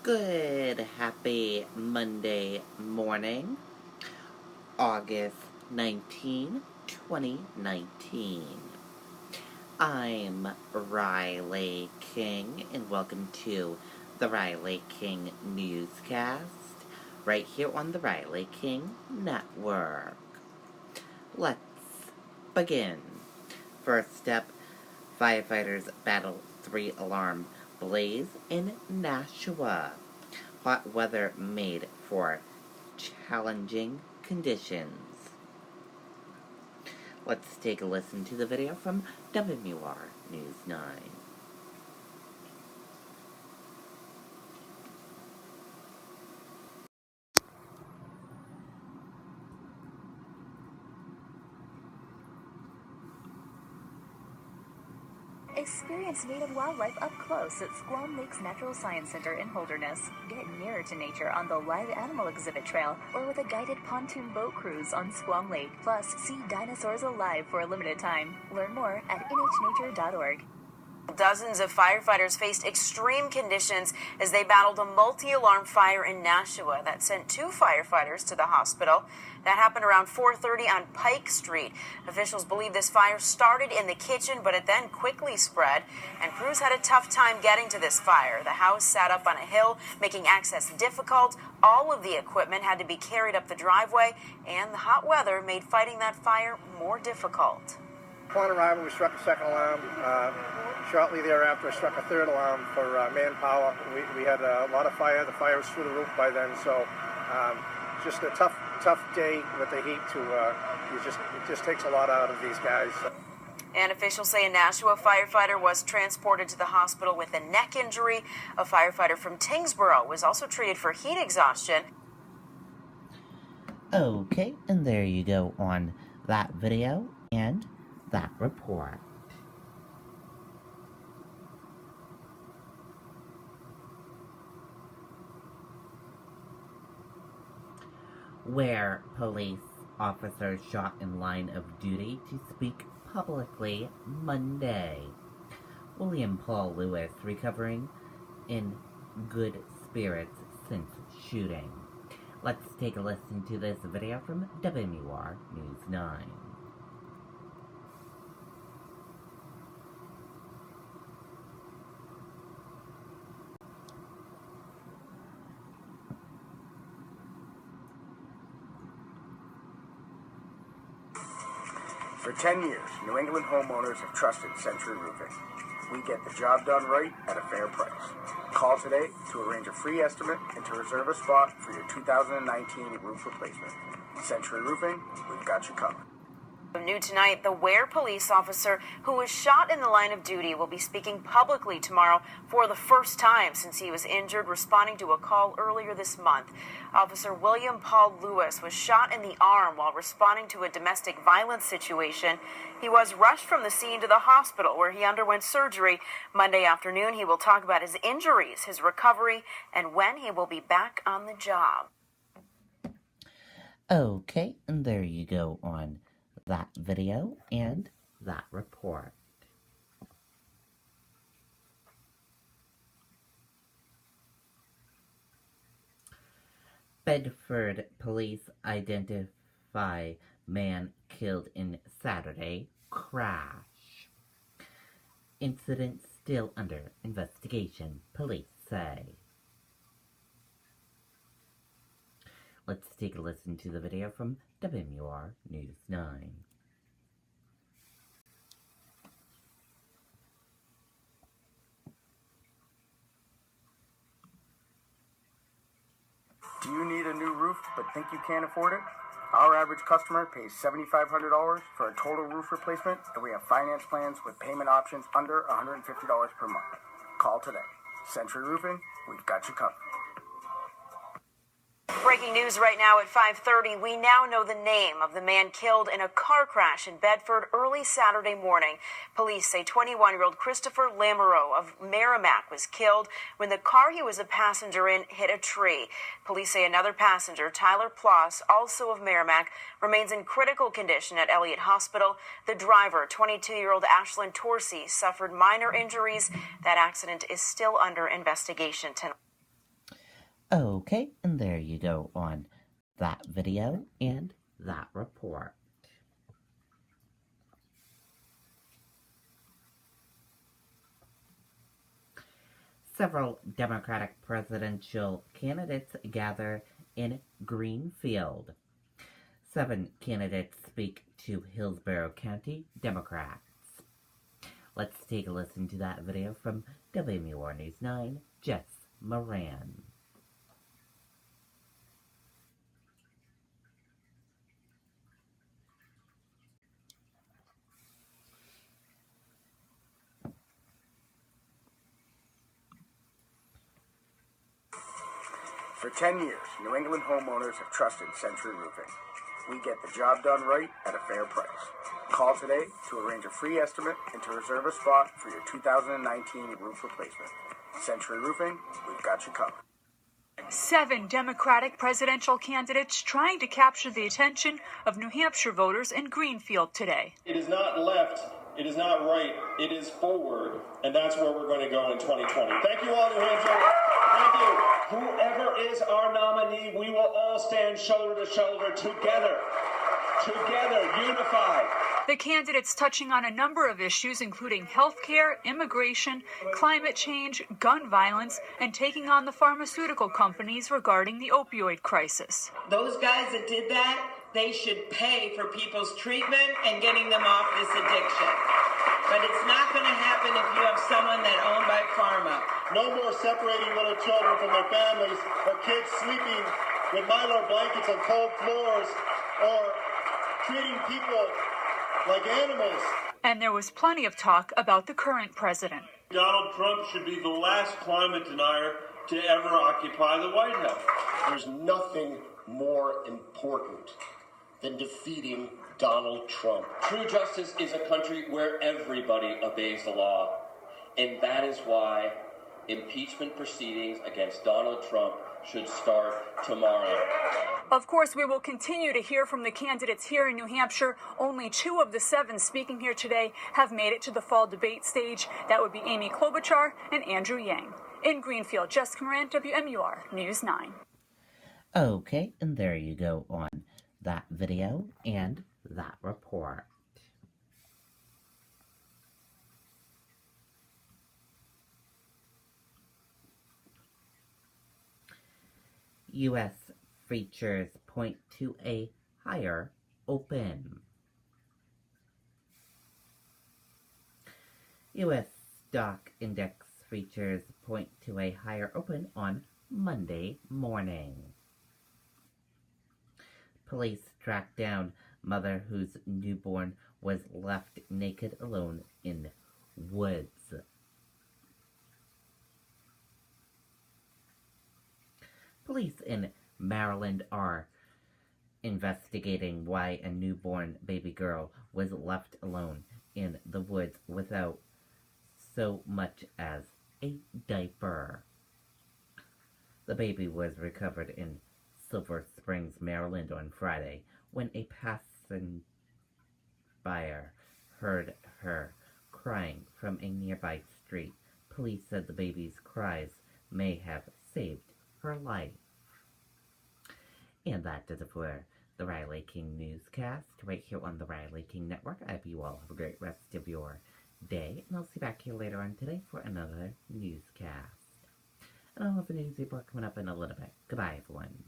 Good, happy Monday morning, August 19, 2019. I'm Riley King, and welcome to the Riley King Newscast, right here on the Riley King Network. Let's begin. First up, firefighters battle 3-alarm blaze in Nashua. Hot weather made for challenging conditions. Let's take a listen to the video from WMUR News 9. Experience native wildlife up close at Squam Lakes Natural Science Center in Holderness. Get nearer to nature on the live animal exhibit trail or with a guided pontoon boat cruise on Squam Lake. Plus, see dinosaurs alive for a limited time. Learn more at nhnature.org. Dozens of firefighters faced extreme conditions as they battled a multi-alarm fire in Nashua that sent 2 firefighters to the hospital. That happened around 4:30 on Pike Street. Officials believe this fire started in the kitchen, but it then quickly spread, and crews had a tough time getting to this fire. The house sat up on a hill, making access difficult. All of the equipment had to be carried up the driveway, and the hot weather made fighting that fire more difficult. Upon arrival, we struck a second alarm. Shortly thereafter, I struck a third alarm for manpower. We had a lot of fire. The fire was through the roof by then, so just a tough day with the heat. It just takes a lot out of these guys. And officials say a Nashua firefighter was transported to the hospital with a neck injury. A firefighter from Tingsboro was also treated for heat exhaustion. Okay, and there you go on that video and that report. Where police officers shot in line of duty to speak publicly Monday. William Paul Lewis recovering in good spirits since shooting. Let's take a listen to this video from WMUR News 9. For 10 years, New England homeowners have trusted Century Roofing. We get the job done right at a fair price. Call today to arrange a free estimate and to reserve a spot for your 2019 roof replacement. Century Roofing, we've got you covered. New tonight, the Ware police officer who was shot in the line of duty will be speaking publicly tomorrow for the first time since he was injured responding to a call earlier this month. Officer William Paul Lewis was shot in the arm while responding to a domestic violence situation. He was rushed from the scene to the hospital where he underwent surgery. Monday afternoon, he will talk about his injuries, his recovery, and when he will be back on the job. Okay, and there you go on that video and that report. Bedford police identify man killed in Saturday crash. Incident still under investigation, police say. Let's take a listen to the video from WMUR News 9. Do you need a new roof but think you can't afford it? Our average customer pays $7,500 for a total roof replacement, and we have finance plans with payment options under $150 per month. Call today. Century Roofing, we've got you covered. Breaking news right now at 5:30. We now know the name of the man killed in a car crash in Bedford early Saturday morning. Police say 21-year-old Christopher Lamoureux of Merrimack was killed when the car he was a passenger in hit a tree. Police say another passenger, Tyler Ploss, also of Merrimack, remains in critical condition at Elliott Hospital. The driver, 22-year-old Ashlyn Torsey, suffered minor injuries. That accident is still under investigation tonight. Okay, and there you go on that video and that report. Several Democratic presidential candidates gather in Greenfield. 7 candidates speak to Hillsborough County Democrats. Let's take a listen to that video from WMUR News 9, Jess Moran. For 10 years, New England homeowners have trusted Century Roofing. We get the job done right at a fair price. Call today to arrange a free estimate and to reserve a spot for your 2019 roof replacement. Century Roofing, we've got you covered. 7 Democratic presidential candidates trying to capture the attention of New Hampshire voters in Greenfield today. It is not left, it is not right, it is forward, and that's where we're going to go in 2020. Thank you all, New Hampshire. Thank you. Whoever is our nominee, we will all stand shoulder to shoulder together, unified. The candidates touching on a number of issues, including health care, immigration, climate change, gun violence, and taking on the pharmaceutical companies regarding the opioid crisis. Those guys that did that, they should pay for people's treatment and getting them off this addiction. But it's not going to happen if you have someone that's owned by pharma. No more separating little children from their families or kids sleeping with Mylar blankets on cold floors or treating people like animals. And there was plenty of talk about the current president. Donald Trump should be the last climate denier to ever occupy the White House. There's nothing more important than defeating Donald Trump. True justice is a country where everybody obeys the law. And that is why impeachment proceedings against Donald Trump should start tomorrow. Of course, we will continue to hear from the candidates here in New Hampshire. Only 2 of the 7 speaking here today have made it to the fall debate stage. That would be Amy Klobuchar and Andrew Yang. In Greenfield, Jessica Moran, WMUR News 9. Okay, and there you go on that video and that report. U.S. futures point to a higher open. U.S. stock index futures point to a higher open on Monday morning. Police tracked down mother whose newborn was left naked alone in woods. Police in Maryland are investigating why a newborn baby girl was left alone in the woods without so much as a diaper. The baby was recovered in Silver Springs, Maryland on Friday when a passerby heard her crying from a nearby street. Police said the baby's cries may have saved her life. And that does it for the Riley King Newscast right here on the Riley King Network. I hope you all have a great rest of your day, and I'll see you back here later on today for another newscast. And I'll have a news report coming up in a little bit. Goodbye, everyone.